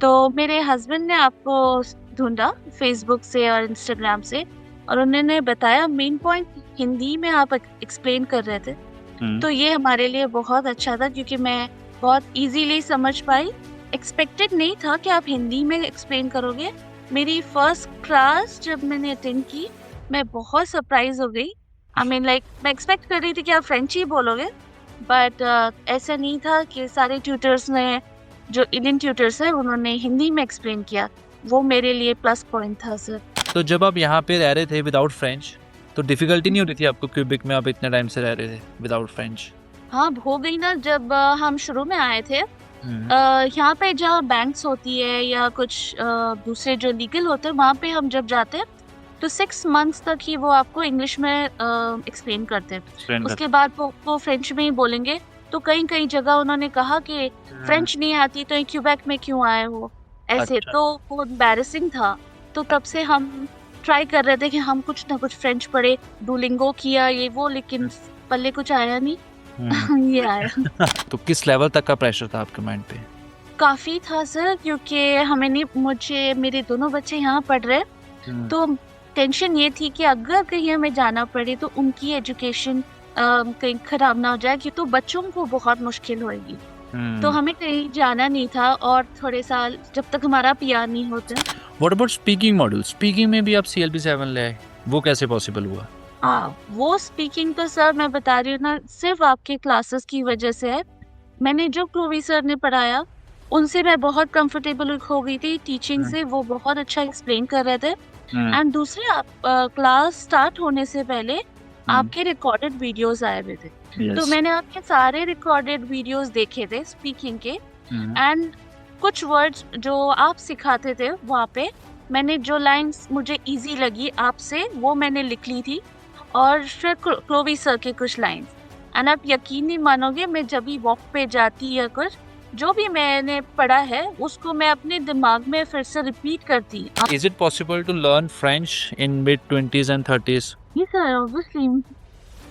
तो मेरे हस्बैंड ने आपको ढूंढा फेसबुक से और इंस्टाग्राम से, और उन्होंने बताया मेन पॉइंट हिंदी में आप एक्सप्लेन कर रहे थे। तो ये हमारे लिए बहुत अच्छा था क्योंकि मैं बहुत इजीली समझ पाई। एक्सपेक्टेड नहीं था कि आप हिंदी में एक्सप्लेन करोगे। मेरी फर्स्ट क्लास जब मैंने अटेंड की, मैं बहुत सरप्राइज हो गई। आई मीन लाइक मैं एक्सपेक्ट कर रही थी कि आप फ्रेंच ही बोलोगे, बट ऐसा नहीं था कि सारे ट्यूटर्स ने, जो इंडियन ट्यूटर्स हैं, उन्होंने हिंदी में एक्सप्लेन किया। वो मेरे लिए प्लस पॉइंट था सर। तो जब आप यहाँ पे रह रहे थे विदाउट फ्रेंच, तो डिफिकल्टी नहीं हो रही थी आपको क्यूबिक में आप इतने टाइम से रह रहे थे विदाउट फ्रेंच? हाँ, हो गई ना। जब हम शुरू में आए थे, यहाँ पे जहाँ बैंक्स होती है या कुछ दूसरे जो लीगल होते हैं, वहाँ पे हम जब जाते हैं तो 6 मंथ्स तक ही वो आपको इंग्लिश में एक्सप्लेन करते हैं। उसके बाद वो फ्रेंच में ही बोलेंगे। तो कई कई जगह उन्होंने कहा कि फ्रेंच नहीं आती तो क्यूबेक में क्यों आए हो, ऐसे। अच्छा। तो वो एम्बैरेसिंग था। तो तब से हम ट्राई कर रहे थे कि हम कुछ ना कुछ फ्रेंच पढ़े, डुओलिंगो किया ये वो, लेकिन पल्ले कुछ आया नहीं। ये आया। तो किस लेवल तक का प्रेशर था आपके माइंड पे? काफी था सर, क्योंकि हमें नहीं, मुझे, मेरे दोनों बच्चे यहाँ पढ़ रहे हैं। तो टेंशन ये थी कि अगर कहीं हमें जाना पड़े तो उनकी एजुकेशन कहीं खराब ना हो जाए, कि तो बच्चों को बहुत मुश्किल होगी। तो हमें कहीं जाना नहीं था, और थोड़े साल जब तक हमारा पीआर नहीं होता। What about speaking module? Speaking में भी आप CLB 7 ले आए, वो कैसे पॉसिबल हुआ? वो स्पीकिंग तो सर मैं बता रही हूँ ना, सिर्फ आपके क्लासेस की वजह से है। मैंने जो क्लोवी सर ने पढ़ाया, उनसे मैं बहुत कंफर्टेबल हो गई थी टीचिंग से। वो बहुत अच्छा एक्सप्लेन कर रहे थे। एंड दूसरे, आप क्लास स्टार्ट होने से पहले आपके रिकॉर्डेड वीडियोस आए हुए थे। तो मैंने आपके सारे रिकॉर्डेड वीडियोस देखे थे स्पीकिंग के। एंड कुछ वर्ड्स जो आप सिखाते थे वहाँ पे, मैंने जो लाइंस मुझे इजी लगी आपसे, वो मैंने लिख ली थी। और फिर क्लोवी सर के कुछ लाइंस। एंड आप यकीन नहीं मानोगे, मैं जब भी वॉक पे जाती या कुछ, जो भी मैंने पढ़ा है उसको मैं अपने दिमाग में फिर से रिपीट करती। Is it possible to learn French in mid 20s and 30s? ये सर ऑब्वियसली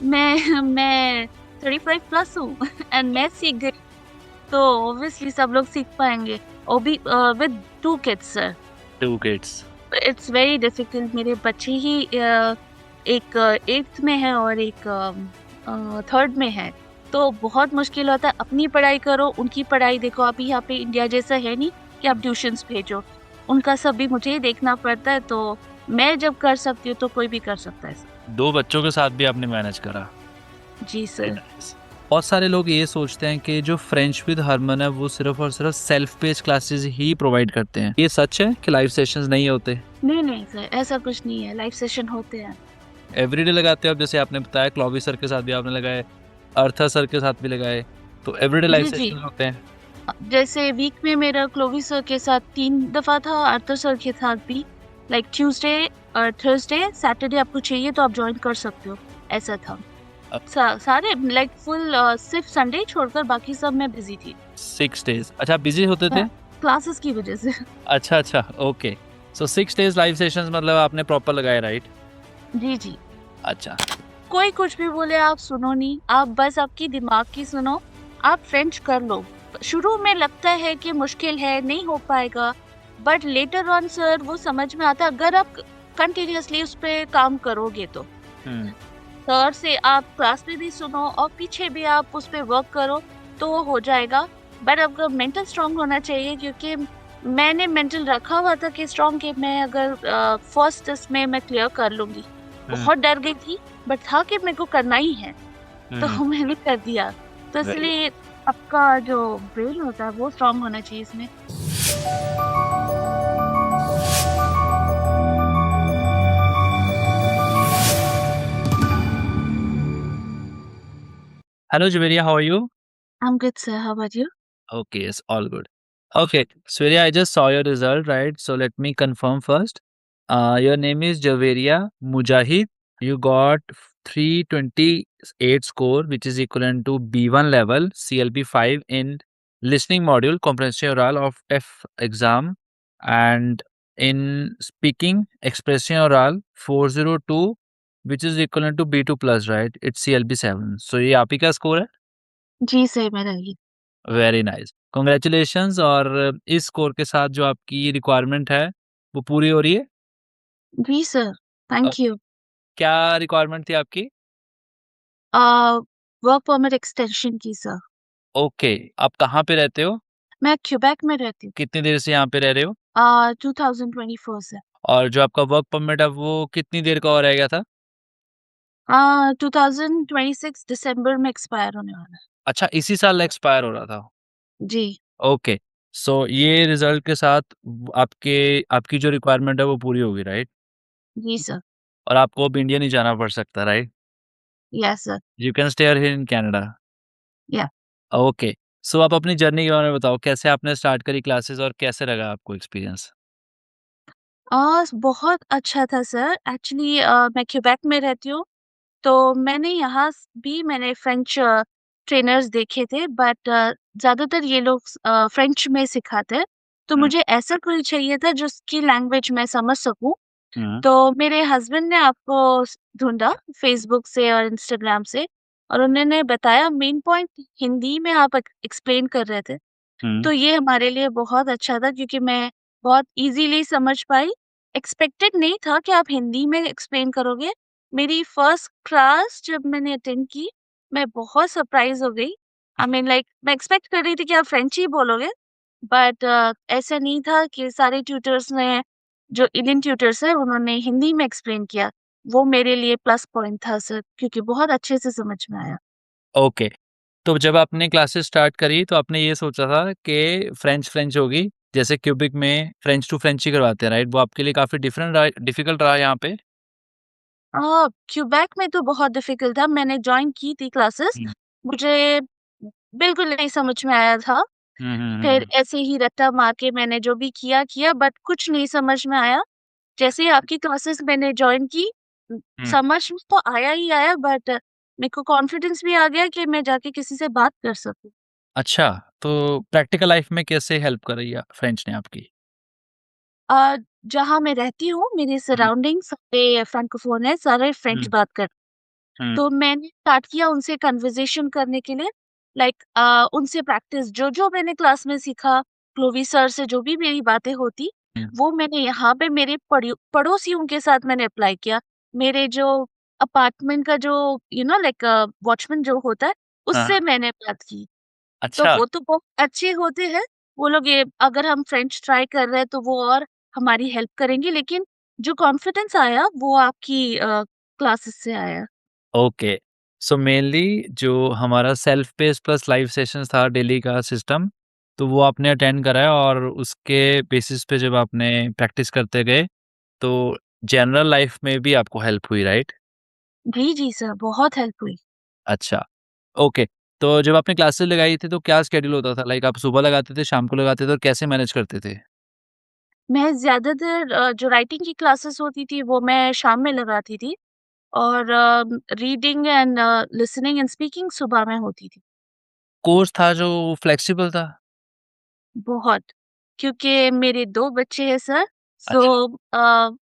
मैं 35 प्लस हूँ एंड मैं सीख गई, तो ऑब्वियसली सब लोग सीख पाएंगे। और भी with 2 kids sir. 2 kids. It's very difficult. मेरे बच्चे ही एक 8th में है और एक 3rd में है। तो बहुत मुश्किल होता है। अपनी पढ़ाई करो, उनकी पढ़ाई देखो। अभी यहाँ पे इंडिया जैसा है नहीं कि आप ट्यूशंस भेजो, उनका सब भी मुझे ही देखना पड़ता है। तो मैं जब कर सकती हूँ तो कोई भी कर सकता है। 2 बच्चों के साथ भी आपने मैनेज करा। जी सर। बहुत सारे लोग ये सोचते हैं कि जो फ्रेंच विद हरमन है वो सिर्फ और सिर्फ सेल्फ पेज क्लासेस ही प्रोवाइड करते हैं। ये सच है कि लाइव सेशंस नहीं होते? नहीं सर, ऐसा कुछ नहीं है। लाइव सेशन होते हैं। एवरीडे लगाते हो आप? जैसे आपने बताया क्लॉवी सर के साथ भी आपने लगाए, अर्थर सर के साथ भी लगाए, तो एवरीडे लाइव जी जी। सेशन होते हैं? जैसे वीक में मेरा क्लोवी सर के साथ 3 दफा था, आर्थर सर के साथ भी। लाइक ट्यूसडे और थर्सडे, सैटरडे आपको चाहिए तो आप ज्वाइन कर सकते हो, ऐसा था। सारे लाइक फुल, सिर्फ संडे छोड़कर बाकी सब मैं बिजी थी। 6 days? अच्छा, बिजी होते थे क्लासेस की वजह से। अच्छा, ओके। सो 6 days लाइव सेशंस मतलब आपने प्रॉपर लगाए, राइट? जी जी। अच्छा। कोई कुछ भी बोले आप सुनो नहीं, आप बस आपकी दिमाग की सुनो। आप फ्रेंच कर लो। शुरू में लगता है कि मुश्किल है, नहीं हो पाएगा, बट लेटर ऑन सर वो समझ में आता है, अगर आप कंटिन्यूअसली उस पर काम करोगे तो। सर से आप क्लास में भी सुनो और पीछे भी आप उस पर वर्क करो तो वो हो जाएगा। बट आपका मेंटल स्ट्रांग होना चाहिए, क्योंकि मैंने मेंटल रखा हुआ था कि स्ट्रांग, कि मैं अगर फर्स्ट इसमें मैं क्लियर कर लूंगी। बहुत डर गई थी, बट था कि मेरे को करना ही है, तो मैंने कर दिया। तो इसलिए आपका जो ब्रेन होता है वो स्ट्रांग होना चाहिए इसमें। Hello, Javeria, how are you? I'm good sir, how about you? Okay, yes, all good. Okay, Sweria, I just saw your result, right? So let me confirm first. Your name is Javeria Mujahid. You got 328 score, which is equivalent to B1 level, CLB 5 in listening module, comprehension oral of F exam, and in speaking, expression oral 402, which is equivalent to B2 plus, right? It's CLB 7. So ये आप ही का score है? जी sir, मेरा ये। Very nice, congratulations और इस score के साथ जो आपकी रिक्वायरमेंट है, वो पूरी हो रही है? जी सर, अ, थैंक यू। क्या रिक्वायरमेंट थी आपकी? अ, वर्क परमिट एक्सटेंशन की सर। ओके, आप कहाँ पे रहते हो? मैं क्यूबेक में रहती हूँ। कितनी देर से यहाँ पे रह रहे हो? 2024 से। और जो आपका वर्क परमिट है, वो कितनी देर का और रह गया था? 2026 दिसंबर में एक्सपायर होने वाला है। अच्छा, इसी साल एक्सपायर हो रहा था। जी, ओके, सो ये रिज़ल्ट के साथ आपके आपकी जो रिक्वायरमेंट है, वो पूरी होगी, राइट? जी सर। और आपको अब इंडिया नहीं जाना पड़ सकता, right? Yes sir. You can stay here in Canada. या ओके, सो आप अपनी जर्नी के बारे में बताओ, कैसे आपने स्टार्ट करी क्लासेस और कैसे लगा आपको एक्सपीरियंस? बहुत अच्छा था सर। एक्चुअली मैं क्यूबेक में रहती हूँ, तो मैंने यहाँ भी मैंने फ्रेंच ट्रेनर्स देखे थे, बट ज़्यादातर ये लोग फ्रेंच में सिखाते हैं। तो हुँ, मुझे ऐसा कोई चाहिए था जिसकी लैंग्वेज मैं समझ सकूँ। हुँ, तो मेरे हस्बैंड ने आपको ढूंढा फेसबुक से और इंस्टाग्राम से, और उन्होंने बताया मेन पॉइंट हिंदी में आप एक्सप्लेन कर रहे थे। हुँ, तो ये हमारे लिए बहुत अच्छा था क्योंकि मैं बहुत इजीली समझ पाई। एक्सपेक्टेड नहीं था कि आप हिंदी में एक्सप्लेन करोगे। मेरी फर्स्ट क्लास जब मैंने अटेंड की, मैं बहुत सरप्राइज़ हो गई। आई मीन लाइक मैं एक्सपेक्ट कर रही थी कि आप फ्रेंच ही बोलोगे, बट ऐसा नहीं था कि सारे ट्यूटर्स ने, जो इंडियन ट्यूटर्स हैं, उन्होंने हिंदी में एक्सप्लेन किया। वो मेरे लिए प्लस पॉइंट था सर, क्योंकि बहुत अच्छे से समझ में आया। ओके। तो जब आपने क्लासेस स्टार्ट करी, तो आपने ये सोचा था कि फ्रेंच होगी, जैसे क्यूबिक में फ्रेंच टू फ्रेंच ही करवाते हैं, राइट? वो आपके लिए काफ़ी डिफ़िकल्ट रहा यहाँ पे? क्यूबेक में तो बहुत डिफ़िकल्ट था। मैंने जॉइन की थी क्लासेस, हुँ, मुझे बिल्कुल नहीं समझ में आया था। हुँ, हुँ, हुँ, फिर हुँ, ऐसे ही रट्टा मार के मैंने जो भी किया बट कुछ नहीं समझ में आया। जैसे ही आपकी क्लासेस मैंने जॉइन की, हुँ। समझ में तो आया ही आया, बट मेरे को कॉन्फिडेंस भी आ गया कि मैं जाके किसी से बात कर सकूँ। अच्छा, तो प्रैक्टिकल लाइफ़ में कैसे हेल्प कर रही है फ्रेंच ने आपकी? अ, जहाँ मैं रहती हूँ, मेरे हुँ, सराउंडिंग सारे फ्रैंकोफ़ोन हैं, सारे फ्रेंच हुँ, बात कर। हुँ, तो मैंने स्टार्ट किया उनसे कन्वर्सेशन करने के लिए, लाइक उनसे प्रैक्टिस जो-जो मैंने क्लास में सीखा, क्लोवी सर से जो भी मेरी बातें होती, हुँ। वो मैंने यहाँ पे मेरे पड़ोसियों के साथ मैंने अप्लाई किया। मेरे जो अपार्टमेंट का जो लाइक वॉचमैन जो होता है, हाँ, उससे मैंने बात की। तो अच्छा, वो तो बहुत अच्छे होते हैं, वो लोग ये अगर हम फ्रेंच ट्राई कर रहे हैं तो वो और हमारी हेल्प करेंगे, लेकिन जो कॉन्फिडेंस आया वो आपकी क्लासेस से आया। ओके। सो मेनली जो हमारा self pace plus live sessions था डेली का सिस्टम, तो वो आपने अटेंड करा है और उसके बेसिस पे जब आपने प्रैक्टिस करते गए, तो जनरल लाइफ़ में भी आपको हेल्प हुई, राइट? जी, जी सर, बहुत हेल्प हुई। अच्छा, ओके। तो जब आपने क्लासेस लगाई थी तो क्या शेड्यूल होता था? लाइक आप सुबह लगाते थे, शाम को लगाते थे और कैसे मैनेज करते थे? मैं ज़्यादातर जो राइटिंग की क्लासेस होती थी वो मैं शाम में लगाती थी, और reading and listening and speaking सुबह में होती थी। कोर्स था जो फ्लेक्सिबल था? बहुत, क्योंकि मेरे 2 बच्चे हैं सर, सो अच्छा,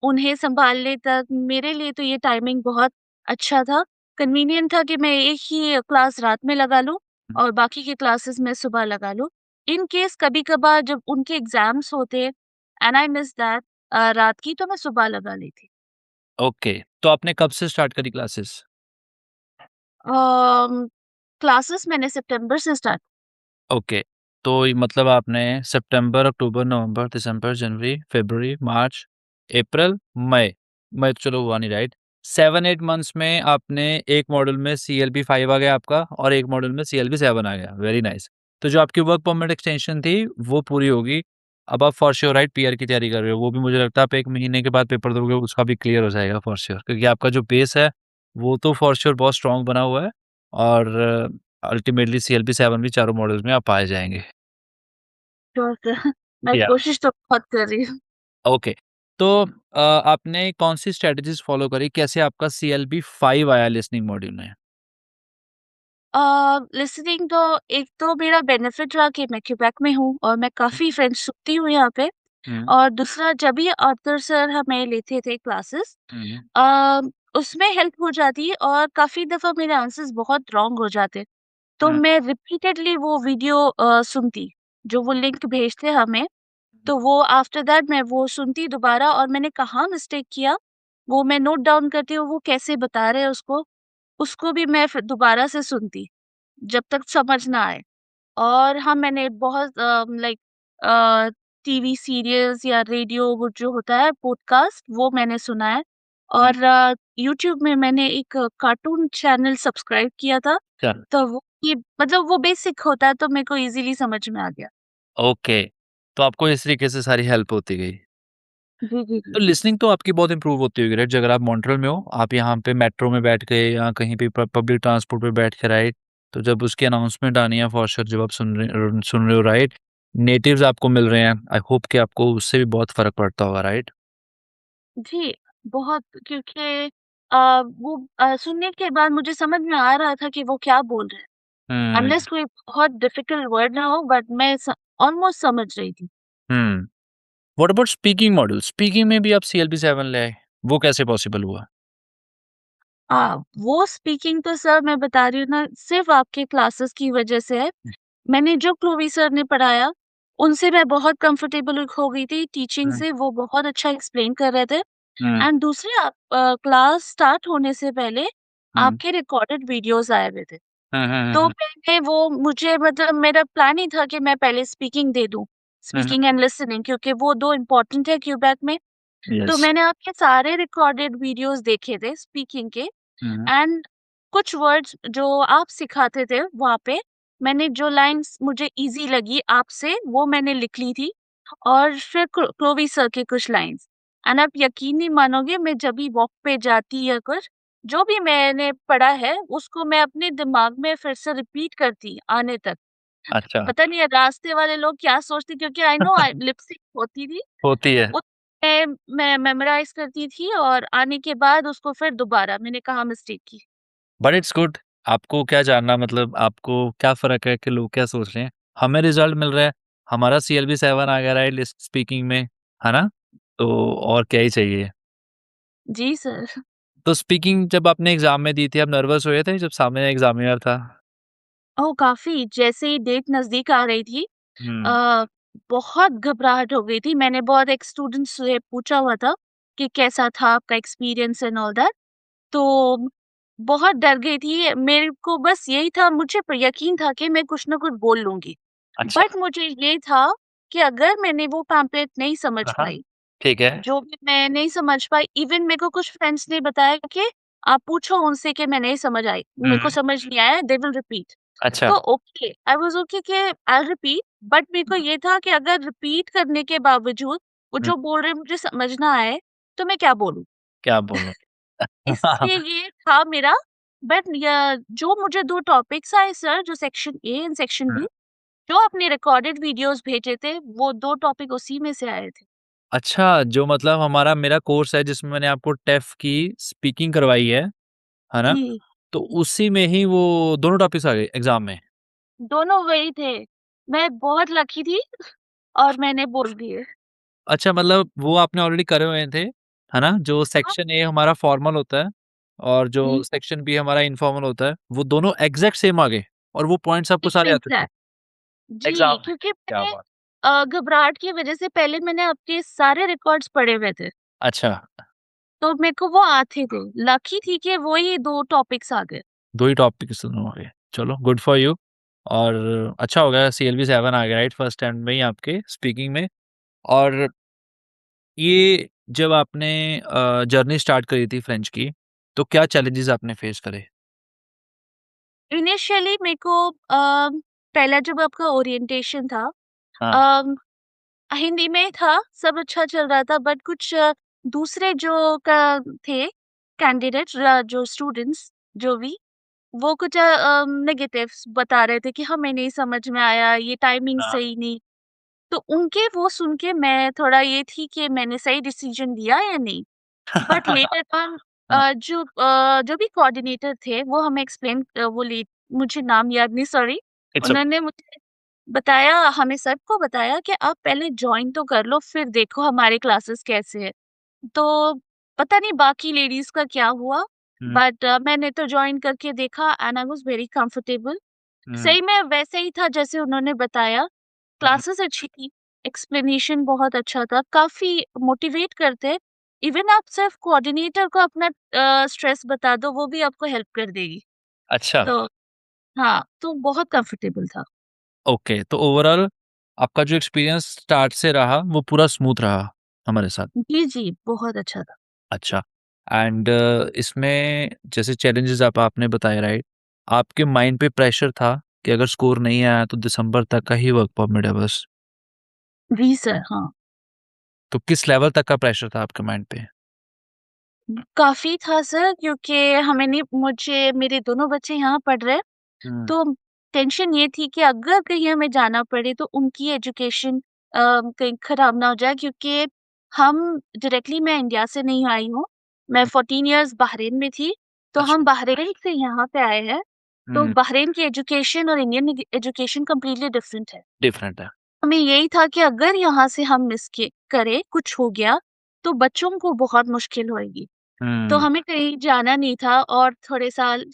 उन्हें सँभालने तक मेरे लिए तो ये टाइमिंग बहुत अच्छा था। कन्वीनिएंट था कि मैं एक ही क्लास रात में लगा लूँ हुँ, और बाकी की क्लासेस मैं सुबह लगा लूँ। इन केस कभी-कभार जब उनके एग्ज़ाम्स होते एंड आई मिस दैट रात की, तो मैं सुबह लगा लेती। ओके। तो आपने कब से स्टार्ट करी क्लासेस? अम, क्लासेस मैंने सितंबर से स्टार्ट। ओके। तो ये मतलब आपने सितंबर, अक्टूबर, नवंबर, दिसंबर, जनवरी, फरवरी, मार्च, अप्रैल, मई। मई तो चलो हुआ नहीं, राइट? 7-8 मंथ्स में आपने एक मॉड्यूल में सीएलबी 5 आ गया आपका और एक मॉड्यूल में सीएलबी 7 आ गया। Very nice. तो जो आपकी वर्क परमिट एक्सटेंशन थी वो पूरी होगी। अब आप फॉर श्योर राइट पीआर की तैयारी कर रहे हो। वो भी मुझे लगता है आप 1 महीने के बाद पेपर दोगे उसका भी क्लियर हो जाएगा फॉर श्योर क्योंकि आपका जो बेस है वो तो फॉर श्योर बहुत स्ट्रॉन्ग बना हुआ है और अल्टीमेटली सीएलबी 7 भी चारों मॉडल्स में आप पाए जाएँगे। श्योर सर, मैं या कोशिश तो बहुत कर रही हूँ। ओके। तो आपने कौन-सी स्ट्रैटेजीज़ फ़ॉलो करी? कैसे आपका सीएलबी 5 आया लिसनिंग मॉड्यूल में? लिसनिंग तो एक तो मेरा बेनिफिट रहा कि मैं क्यूबेक में हूँ और मैं काफ़ी फ्रेंच सुनती हूँ यहाँ पे। हुँ, और दूसरा, जब भी आर्थर सर हमें लेते थे क्लासेस, हुँ, अ, उसमें हेल्प हो जाती है और काफ़ी दफ़ा मेरे आंसर्स बहुत रॉन्ग हो जाते। तो हुँ, मैं रिपीटेडली वो वीडियो सुनती। जो वो लिंक भेजते हमें, तो वो आफ्टर दैट मैं वो सुनती दोबारा और मैंने कहाँ मिस्टेक किया, वो मैं नोट डाउन करती हूँ, वो कैसे बता रहे हैं उसको भी मैं फिर दोबारा से सुनती, जब तक समझ ना आए। और हाँ, मैंने बहुत लाइक अ, टीवी सीरियल्स या रेडियो वो जो होता है पॉडकास्ट वो मैंने सुना है हुँ, और यूट्यूब में मैंने एक कार्टून चैनल सब्सक्राइब किया था, अच्छा, तो वो ये मतलब वो बेसिक होता है तो मेरे को इज़िली समझ में आ गया। ओके। तो आपको इस तरीके से सारी हेल्प होती गई। जी, जी, तो जी। लिसनिंग तो आपकी बहुत इम्प्रूव होती होगी, राइट? अगर आप मॉन्ट्रियल में हो, आप यहाँ पे मेट्रो में बैठ गए या कहीं भी पब्लिक ट्रांसपोर्ट पे बैठ के, राइट? तो जब उसकी अनाउंसमेंट आनी है फॉर श्योर, जब आप सुन रहे हो, राइट? नेटिव्स आपको मिल रहे हैं, आई होप कि आपको उससे भी बहुत फ़र्क पड़ता होगा, राइट? जी, बहुत क्योंकि वो सुनने के बाद मुझे समझ में आ रहा था कि वो क्या बोल रहे हैं। हुँ, अनलेस कोई बहुत डिफिकल्ट वर्ड ना हो बट मैं ऑलमोस्ट समझ रही थी। हुँ। What about speaking module? Speaking में भी आप सीएलबी 7 ले आए, वो कैसे पॉसिबल हुआ? वो स्पीकिंग तो सर मैं बता रही हूँ ना सिर्फ़ आपके क्लासेस की वज़ह से है। मैंने जो क्लोवी सर ने पढ़ाया, उनसे मैं बहुत कंफर्टेबल हो गई थी टीचिंग हुँ, से, वो बहुत अच्छा एक्सप्लेन कर रहे थे। हुँ, एंड दूसरे आप क्लास स्टार्ट होने से पहले हुँ, आपके रिकॉर्डेड वीडियोज़ आए हुए थे। हुँ, हुँ, तो हुँ, मैंने वो मुझे मतलब मेरा प्लान ही था कि मैं पहले स्पीकिंग दे दूँ, हुँ, हुँ, स्पीकिंग एंड लिसनिंग क्योंकि वो 2 इम्पोर्टेंट है क्यूबैक में। तो यस। मैंने आपके सारे रिकॉर्डेड वीडियोज़ देखे थे स्पीकिंग के हुँ, एंड कुछ वर्ड्स जो आप सिखाते थे वहाँ पे, मैंने जो लाइन्स मुझे ईज़ी लगी आपसे वो मैंने लिख ली थी और फिर क्लोवी सर के कुछ लाइन्स एंड आप यकीन नहीं मानोगे मैं जब भी वॉक पे जाती या कुछ, जो भी मैंने पढ़ा है उसको मैं अपने दिमाग में फिर से रिपीट करती आने तक। अच्छा, पता नहीं है रास्ते वाले लोग क्या सोचते क्योंकि I know I lip sync होती थी, होती है। उस मैं मेमोराइज़ करती थी और आने के बाद उसको फिर दोबारा मैंने कहाँ मिस्टेक की। But it's good. आपको क्या जानना, मतलब आपको क्या फ़र्क है कि लोग क्या सोच रहे हैं? हमें रिज़ल्ट मिल रहा है, हमारा सीएलबी 7 आ गया, राइट, लिस्ट स्पीकिंग में, है ना? तो और क्या ही चाहिए? जी सर। तो स्पीकिंग जब आपने एग्ज़ाम में दी थी, आप नर्वस हुए थे जब सामने एग्ज़ामिनर था? ओह! काफ़ी जैसे ही डेट नज़दीक आ रही थी हुँ, अ, बहुत घबराहट हो गई थी। मैंने बहुत एक स्टूडेंट से पूछा हुआ था कि कैसा था आपका एक्सपीरियंस एंड ऑल दैट। तो बहुत डर गई थी। मेरे को बस यही था मुझे यकीन था कि मैं कुछ ना कुछ बोल लूँगी। अच्छा। बट मुझे ये था कि अगर मैंने वो पैम्पलेट नहीं समझ हाँ, हाँ, पाई, ठीक है। जो भी मैं नहीं समझ पाई इवन मेरे को कुछ फ्रेंड्स ने बताया कि आप पूछो उनसे कि मैं नहीं समझ आई, मेरे को हुँ, समझ नहीं आया दे विल रिपीट। अच्छा। तो ओके, आई वाज़ ओके कि आई विल रिपीट बट मेरे को ये था कि अगर रिपीट करने के बावजूद वो हुँ, जो बोल रहे हैं मुझे समझ ना आए, तो मैं क्या बोलूँ? क्या बोलूँ? इसलिए ये था मेरा बट य जो मुझे 2 टॉपिक्स आए सर जो सेक्शन ए एंड सेक्शन हुँ, बी जो आपने रिकॉर्डेड वीडियोज़ भेजे थे, वो 2 टॉपिक उसी में से आए थे। अच्छा, जो मतलब हमारा मेरा कोर्स है जिसमें मैंने आपको टेफ़ की स्पीकिंग करवाई है ना? जी, तो उसी में ही वो दोनों टॉपिक्स आ गए एग्ज़ाम में। दोनों वही थे। मैं बहुत लकी थी और मैंने बोल दिए। अच्छा, मतलब वो आपने ऑलरेडी करे हुए थे, है ना? जो हाँ, सेक्शन ए हमारा फॉर्मल होता है और जो जी, सेक्शन बी हमारा इनफॉर्मल होता है, वो दोनों एग्ज़ैक्ट सेम आ गए और वो पॉइंट्स आपको सारे आते थे एग्ज़ैक्ट जी, एग्ज़ाम में। क्योंकि क्या मैंने बात! घबराहट की वज़ह से पहले मैंने आपके सारे रिकॉर्ड्स पढ़े हुए थे, अच्छा, तो मेरे को वो आते थे। लकी थी कि वो ही 2 टॉपिक्स आ गए। 2 ही टॉपिक्स दोनों आ गए। चलो, गुड फॉर यू। और अच्छा हो गया सीएलबी 7 आ गया, राइट, फर्स्ट अटेम्प्ट में ही आपके स्पीकिंग में। और ये जब आपने जर्नी स्टार्ट करी थी फ्रेंच की, तो क्या चैलेंजेस आपने फेस करे? इनिशियली मेरे को पहला जब आपका ओरिएंटेशन था हाँ, अ हिंदी में था, सब अच्छा चल रहा था बट कुछ दूसरे जो का थे कैंडिडेट जो स्टूडेंट्स जो भी, वो कुछ नेगेटिव्स बता रहे थे कि हमें नहीं समझ में आया, ये टाइमिंग हाँ, सही नहीं। तो उनके वो सुन के मैं थोड़ा ये थी कि मैंने सही डिसीजन लिया या नहीं। बट लेटर ऑन हाँ, जो भी कोऑर्डिनेटर थे वो हमें एक्सप्लेन वो ले मुझे नाम याद नहीं सॉरी, इट्स ओके। उन्होंने मुझे बताया हमें सबको बताया कि आप पहले जॉइन तो कर लो फिर देखो हमारे क्लासेस कैसे हैं। तो पता नहीं बाकी लेडीज़ का क्या हुआ हुँ, बट मैंने तो जॉइन करके देखा and I was very comfortable. हुँ, सही में वैसे ही था जैसे उन्होंने बताया क्लासेस अच्छी थी, एक्सप्लेनेशन बहुत अच्छा था, काफ़ी मोटिवेट करते हैं। इवन आप सिर्फ कोऑर्डिनेटर को अपना स्ट्रेस बता दो, वो भी आपको हेल्प कर देगी। अच्छा, तो हाँ, तो बहुत कंफर्टेबल था। ओके। तो ओवरऑल आपका जो एक्सपीरियंस स्टार्ट से रहा, वो पूरा स्मूथ रहा हमारे साथ। जी, जी, बहुत अच्छा था। अच्छा। एंड इसमें जैसे चैलेंजेस आपने बताए, राइट? आपके माइंड पे प्रेशर था कि अगर स्कोर नहीं आया तो दिसंबर तक का ही वर्क परमिट है बस। जी सर, हाँ। तो किस लेवल तक का प्रेशर था आपके माइंड पे? काफ़ी था सर, क्योंकि हमें नहीं मुझे मेरे दोनों बच्चे यहाँ पढ़ रहे हैं, हुँ। तो टेंशन ये थी कि अगर कहीं हमें जाना पड़े तो उनकी एजुकेशन कहीं खराब ना हो जाए, क्योंकि हम डायरेक्टली मैं इंडिया से नहीं आई हूँ। मैं 14 इयर्स बहरीन में थी, तो अच्छा। हम बहरीन से यहाँ पे आए हैं। तो हुँ, बहरीन की एजुकेशन और इंडियन एजुकेशन कंप्लीटली डिफरेंट है। डिफरेंट है। हमें यही था कि अगर यहाँ से हम मिस के करें, कुछ हो गया, तो बच्चों को बहुत मुश्किल होएगी। तो हुँ। हमें कहीं जाना नहीं था और थोड़े साल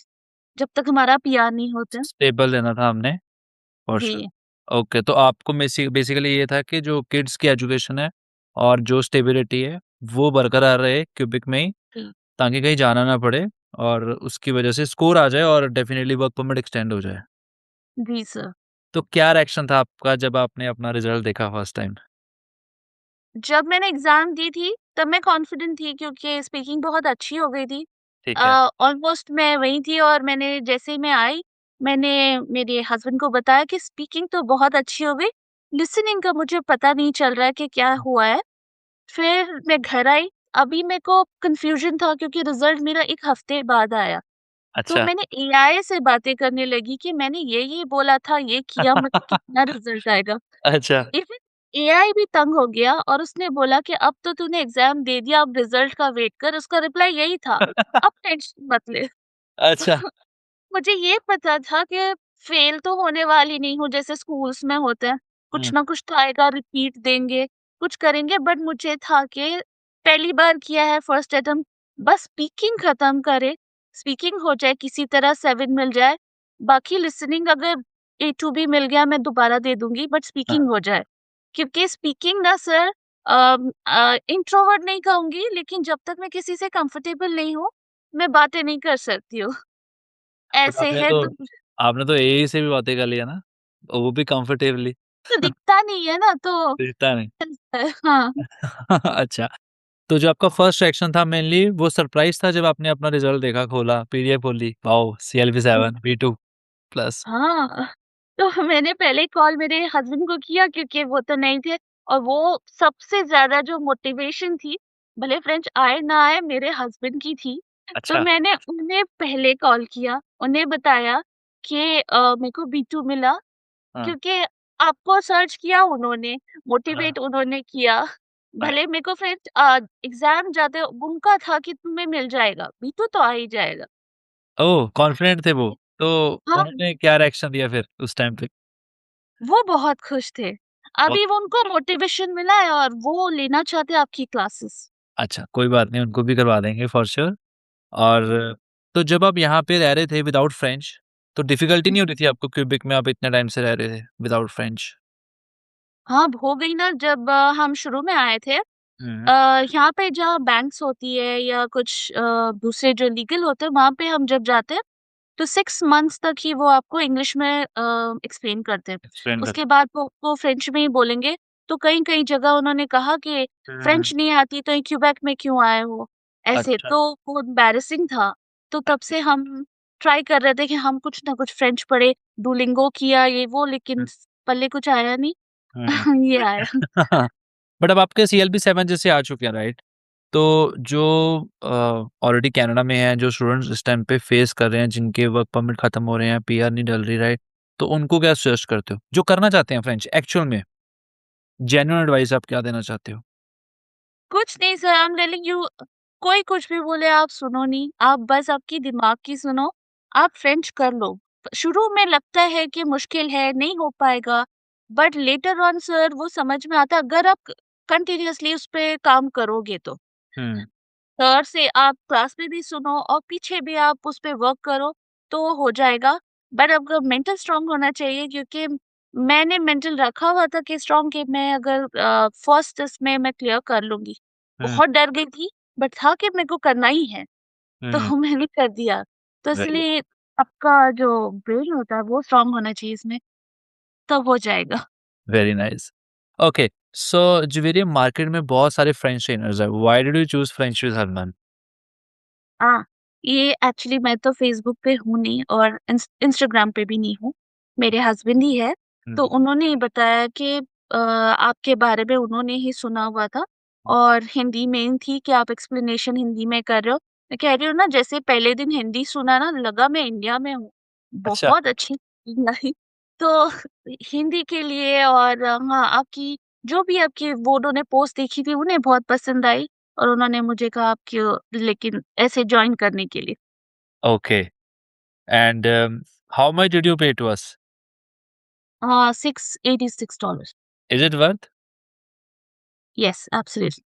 जब तक हमारा पीआर नहीं होता। स्टेबल लेना था हमने, फॉर श्योर। जी, ओके, तो आपको बेसिकली ये था कि जो किड्स की एजुकेशन है और जो स्टेबिलिटी है, वो बरकरार रहे क्यूबिक में ही, जी, ताकि कहीं जाना ना पड़े और उसकी वजह से स्कोर आ जाए और डेफिनिटली वर्क परमिट एक्सटेंड हो जाए। जी सर। तो क्या रिएक्शन था आपका जब आपने अपना रिजल्ट देखा फर्स्ट टाइम? जब मैंने एग्ज़ाम दी थी, तब मैं कॉन्फिडेंट थी क्योंकि स्पीकिंग बहुत अच्छी हो गई थी। ठीक है। ऑलमोस्ट मैं वहीं थी और मैंने जैसे ही मैं आई, मैंने मेरे हस्बैंड को बताया कि स्पीकिंग तो बहुत अच्छी हो गई, लिसनिंग का मुझे पता नहीं चल रहा है कि क्या हुआ है। फिर मैं घर आई, अभी मेरे को कन्फ्यूज़न था क्योंकि रिज़ल्ट मेरा 1 हफ़्ते बाद आया। तो अच्छा। मैंने एआई से बातें करने लगी कि मैंने ये बोला था, ये किया, मेरे को कितना रिज़ल्ट आएगा। अच्छा। इवन एआई भी तंग हो गया और उसने बोला कि अब तो तूने एग्ज़ाम दे दिया, अब रिज़ल्ट का वेट कर। उसका रिप्लाई यही था, अब टेंशन मत ले। अच्छा। मुझे ये पता था कि फेल तो होने वाली नहीं हूँ जैसे स्कूल्स में होता है। कुछ हुँ। ना कुछ तो आएगा, रिपीट देंगे, कुछ करेंगे, बट मुझे था कि पहली बार किया है फर्स्ट अटेम्प्ट, बस स्पीकिंग खत्म करे, स्पीकिंग हो जाए किसी तरह 7 मिल जाए, बाकी लिसनिंग अगर ए टू बी मिल गया मैं दोबारा दे दूँगी, बट हाँ। स्पीकिंग हो जाए। क्योंकि स्पीकिंग ना सर इंट्रोवर्ट नहीं कहूँगी, लेकिन जब तक मैं किसी से कंफर्टेबल नहीं हूँ, मैं बातें नहीं कर सकती हूँ। बट ऐसे है तो आपने तो एआई से भी बातें कर लिया ना? वो भी कंफर्टेबली। तो दिखता नहीं है ना, तो दिखता नहीं। हाँ, अच्छा, तो जो आपका फर्स्ट रिएक्शन था मेनली वो सरप्राइज़ था जब आपने अपना रिज़ल्ट देखा, खोला, पीडीएफ खोली, वॉव! CLB 7 V2 plus. हाँ, तो मैंने पहले कॉल मेरे हस्बैंड को किया क्योंकि वो तो नहीं थे और वो सबसे ज़्यादा जो मोटिवेशन थी, भले फ्रेंच आए ना आए मेरे हस्बैंड की थी। तो अच्छा। मैंने उन्हें पहले कॉल किया, उन्हें बताया कि मेरे को बी2 मिला, हाँ। क्योंकि आपको सर्च किया उन्होंने, हाँ। मोटिवेट उन्होंने किया। राइट। भले मेरे को फिर एग्ज़ाम जाते उनका था कि तुम्हें मिल जाएगा, B2 तो आ ही जाएगा। ओह! कॉन्फिडेंट थे वो। तो हाँ, उन्होंने क्या रिएक्शन दिया फिर उस टाइम पे? वो बहुत खुश थे। बहुत अभी वो उनको मोटिवेशन मिला है और वो लेना चाहते हैं आपकी क्लासेस। अच्छा, कोई बात नहीं, उनको भी करवा देंगे फॉर श्योर। और तो जब आप यहाँ पे रह रहे थे विदाउट फ्रेंच, तो डिफ़िकल्टी नहीं हो रही थी आपको क्यूबेक में आप इतने टाइम से रह रहे थे विदाउट फ्रेंच? हाँ, हो गई ना, जब हम शुरू में आए थे, हुँ। यहाँ पे जहाँ बैंक्स होती है या कुछ दूसरे जो लीगल होते हैं, वहाँ पे हम जब जाते हैं तो 6 मंथ्स तक ही वो आपको इंग्लिश में एक्सप्लेन करते हैं। एक्सप्लेन कर उसके बाद वो फ्रेंच में ही बोलेंगे। तो कई-कई जगह उन्होंने कहा कि हुँ। फ्रेंच नहीं आती तो ये क्यूबेक में क्यों आए हो? ऐसे अच्छा। तो वो एम्बैरेसिंग था। तो तब से हम ट्राई कर रहे थे कि हम कुछ ना कुछ फ्रेंच पढ़े, डुओलिंगो किया ये वो, लेकिन हुँ, पल्ले कुछ आया नहीं। हुँ। ये आया। बट अब आपके सीएलबी 7 जैसे आ चुके हैं, राइट? तो जो ऑलरेडी कनाडा में हैं, जो स्टूडेंट्स इस टाइम पे फेस कर रहे हैं, जिनके वर्क परमिट खत्म हो रहे हैं, पीआर नहीं डल रही, राइट? तो उनको क्या सजेस्ट करते हो? जो करना चाहते हैं फ्रेंच एक्चुअल में, जेन्युइन एडवाइस आप क्या देना चाहते हो? कुछ नहीं sir, I am telling you, कोई कुछ भी बोले आप सुनो नहीं, आप बस आपकी दिमाग की सुनो, आप फ्रेंच कर लो। शुरू में लगता है कि मुश्किल है, नहीं हो पाएगा, बट लेटर ऑन सर वो समझ में आता है अगर आप कंटिन्यूअसली उस पे काम करोगे तो। हुँ। सर से आप क्लास में भी सुनो और पीछे भी आप उस पे वर्क करो तो हो जाएगा। बट आपका मेंटल स्ट्रांग होना चाहिए, क्योंकि मैंने मेंटल रखा हुआ था कि स्ट्रॉन्ग कि मैं अगर फर्स्ट टेस्ट में मैं क्लियर कर लूँगी। हुँ, बहुत डर गई थी, बट था कि मेरे को करना ही है, तो हुँ, मैंने कर दिया। तो वेरी इसलिए आपका जो ब्रेन होता है वो स्ट्रॉन्ग होना चाहिए इसमें, तब हो जाएगा। Very nice. Okay, so Javeria market में बहुत सारे फ्रेंच ट्रेनर्स हैं, why did you choose French with Harman? हाँ, ये एक्चुअली मैं तो फ़ेसबुक पे हूँ नहीं और इंस्टाग्राम पे भी नहीं हूँ। मेरे हस्बैंड ही है, हुँ, तो उन्होंने ही बताया कि आपके बारे में उन्होंने ही सुना हुआ था और हिंदी मेन थी कि आप एक्सप्लेनेशन हिंदी में कर रहे हो। मैं कह रही हूँ ना जैसे पहले दिन हिंदी सुना ना लगा मैं इंडिया में हूँ। अच्छा, बहुत अच्छी लगी। तो हिंदी के लिए और हाँ, आपकी जो भी आपकी वो उन्होंने पोस्ट देखी थी उन्हें बहुत पसंद आई। और उन्होंने मुझे कहा आप क्यों लेकिन ऐसे जॉइन करने के लिए। Okay and how much did you pay to us? $686। Is it worth? Yes, absolutely.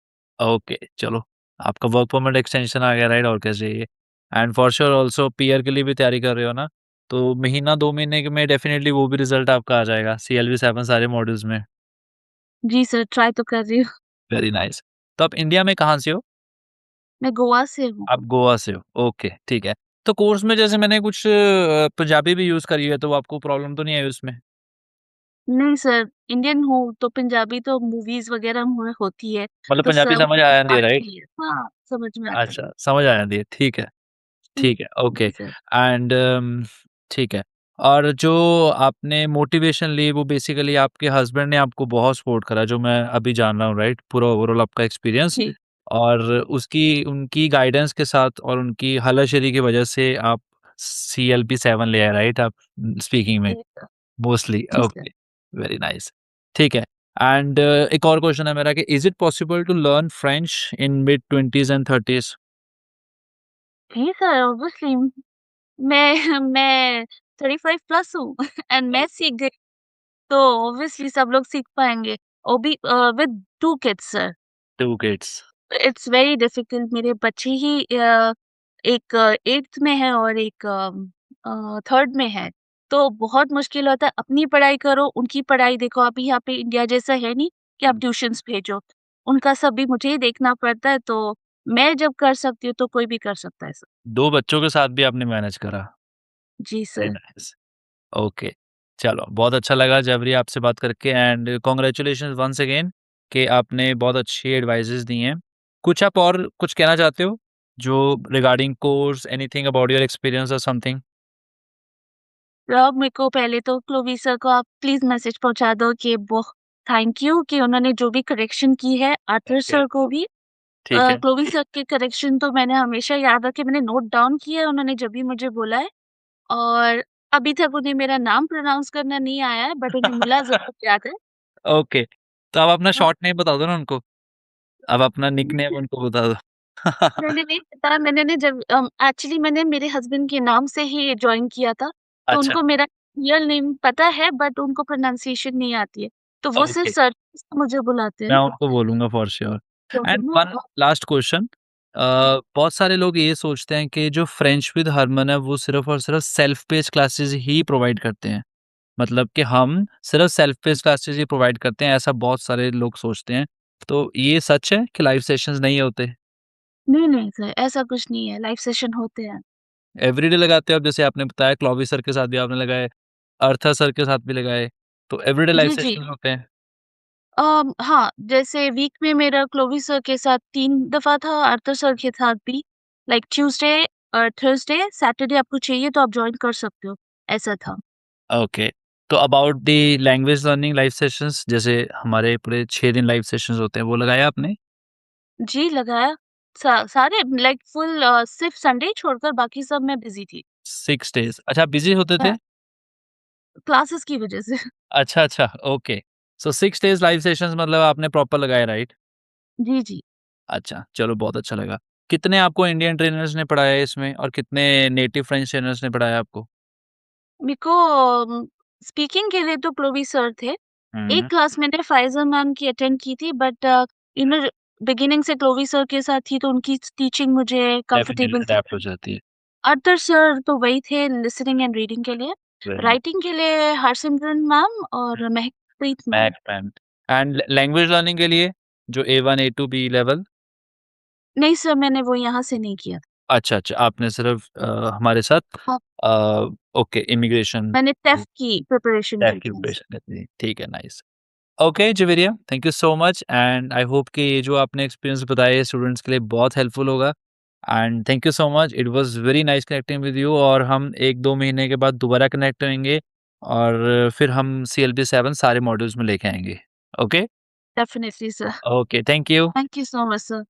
Okay, चलो आपका वर्क परमिट एक्सटेंशन आ गया राइट और क्या चाहिए? And for sure also PR के लिए भी तैयारी कर रहे हो ना? तो महीना 2 महीने के में डेफिनिटली वो भी रिज़ल्ट आपका आ जाएगा सीएलबी 7 सारे मॉड्यूल्स में। जी सर, ट्राई तो कर रही हूँ। Very nice. तो आप इंडिया में कहाँ से हो? मैं गोवा से हूँ। आप गोवा से हो, ओके, ठीक है। तो कोर्स में जैसे मैंने कुछ पंजाबी भी यूज़ करी है, तो आपको प्रॉब्लम तो नहीं आई उसमें? नहीं सर, इंडियन हूँ तो पंजाबी तो मूवीज़ वगैरह में होती है, मतलब तो पंजाबी समझ आ जाती है, राइट? आती है। हाँ, समझ में आता है। अच्छा, समझ आ जाती है, हुँ, ठीक है, ओके जी सर। एंड ठीक है। और जो आपने मोटिवेशन ली, वो बेसिकली आपके हस्बैंड ने आपको बहुत सपोर्ट करा, जो मैं अभी जान रहा हूँ, राइट? पूरा ओवरऑल आपका एक्सपीरियंस जी, और उसकी उनकी गाइडेंस के साथ और उनकी हलाशेरी की वजह से आप सीएलपी 7 ले आए, राइट? आप स्पीकिंग में जी सर। मोस्टली, जी सर। ओके, वेरी नाइस, ठीक है। एंड एक और क्वेश्चन है मेरा कि is it possible to learn French in mid 20s and 30s? Ji sir, obviously मैं 35 प्लस हूँ एंड मैं सीख गई, तो ऑब्वियसली सब लोग सीख पाएँगे। वो भी with 2 kids sir. 2 kids, it's very difficult मेरे बच्चे ही एक 8th में है और एक 3rd में है। तो बहुत मुश्किल होता है अपनी पढ़ाई करो, उनकी पढ़ाई देखो अभी यहाँ पे इंडिया जैसा है नहीं कि आप ट्यूशन्स भेजो। उनका सब भी मुझे ही देखना पड़ता है तो मैं जब कर सकती हूँ तो कोई भी कर सकता है सर। 2 बच्चों के साथ भी आपने मैनेज करा, जी वेरी सर। Nice, okay. चलो, बहुत अच्छा लगा जबरी आपसे बात करके एंड कांग्रेचुलेशंस वन्स अगेन कि आपने बहुत अच्छी एडवाइसेज़ दी हैं। कुछ आप और कुछ कहना चाहते हो? जो regarding course, anything about your experience और समथिंग? अब मेरे को पहले तो क्लोवी सर को आप प्लीज़ मैसेज पहुँचा दो कि बहुत थैंक यू कि उन्होंने जो भी करेक्शन की है, आर्थर ओके, सर को भी ठीक है। क्लोवी सर के करेक्शन तो मैंने हमेशा याद रखे, मैंने नोट डाउन किया है उन्होंने जब भी मुझे बोला है और अभी तक उन्हें मेरा नाम प्रोनाउंस करना नहीं आया है बट उन्हें मिला ज़रूर याद है। ओके, तो आप अपना हाँ, शॉर्ट नेम बता दो ना उनको। अब अपना निकनेम उनको बता दो। मैंने नहीं बताया मैंने ना जब एक्चुअली मैंने मेरे हस्बैंड के नाम से ही जॉइन किया था, तो अच्छा, उनको मेरा रियल नेम पता है बट उनको प्रोनाउंसिएशन नहीं आती है, तो वो सिर्फ़ ओके, सर से मुझे बुलाते हैं मैं ना। उनको बोलूँगा फॉर श्योर। तो एंड वन लास्ट क्वेश्चन बहुत सारे लोग ये सोचते हैं कि जो फ्रेंच विद हरमन है, वो सिर्फ़ और सिर्फ़ सेल्फ पेस्ड क्लासेस ही प्रोवाइड करते हैं। मतलब कि हम सिर्फ़ सेल्फ पेस्ड क्लासेस ही प्रोवाइड करते हैं, ऐसा बहुत सारे लोग सोचते हैं। तो ये सच है कि लाइव सेशंस नहीं होते? नहीं, नहीं सर, ऐसा कुछ नहीं है, लाइव सेशन होते हैं। एवरीडे लगाते हो आप जैसे आपने बताया क्लॉवी सर के साथ भी आपने लगाए, अर्थर सर के साथ भी लगाए, तो एवरीडे लाइव जी, जी। सेशंस होते हैं? हाँ, जैसे वीक में मेरा क्लोवी सर के साथ 3 दफ़ा था, आर्थर सर के साथ भी, लाइक ट्यूसडे थर्सडे, सैटरडे आपको चाहिए तो आप जॉइन कर सकते हो, ऐसा था। ओके। तो about the language learning live sessions जैसे हमारे पूरे 6 दिन लाइव सेशंस होते हैं, वो लगाया आपने? जी, लगाया। सारे लाइक फुल सिर्फ़ संडे छोड़कर बाकी सब मैं बिज़ी थी। 6 डेज़ अच्छा बिज़ी होते थे? हाँ, क्लासेस की वज़ह से। अच्छा, ओके। सो 6 डेज़ लाइव सेशंस मतलब आपने प्रॉपर लगाए राइट? जी, जी। अच्छा, चलो बहुत अच्छा लगा। कितने आपको इंडियन ट्रेनर्स ने पढ़ाया है इसमें और कितने नेटिव फ्रेंच ट्रेनर्स ने पढ़ाया आपको? मेरे को स्पीकिंग के लिए तो क्लोवी सर थे। एक हुँ, क्लास मैंने फ़ाइज़ा मैम की अटेंड की थी बट बिगिनिंग से क्लोवी सर के साथ थी तो उनकी टीचिंग मुझे डेफिनिटली कंफर्टेबल थी। अडैप्ट हो जाती है। अत्तर सर तो वही थे लिसनिंग एंड रीडिंग के लिए। वेरी राइटिंग के लिए हरसिमरन मैम और महकप्रीत मैम। मैक मैम एंड लैंग्वेज लर्निंग के लिए जो A1 A2 B लेवल? नहीं सर, मैंने वो यहाँ से नहीं किया। अच्छा, अच्छा, आपने सिर्फ हमारे साथ हाँ, ओके इमिग्रेशन मैंने टेफ की प्रिपरेशन टैग की की थी। प्रिपरेशन करनी थी। ठीक है, nice. Okay Javeria, thank you so much and I hope कि ये जो आपने एक्सपीरियंस बताया स्टूडेंट्स के लिए बहुत हेल्पफुल होगा and thank you so much. It was very nice connecting with you और हम 1-2 महीने के बाद दोबारा कनेक्ट होंगे और फिर हम CLB 7 सारे मॉड्यूल्स में लेके आएँगे। Okay? Definitely sir. Okay, thank you. Thank you so much sir.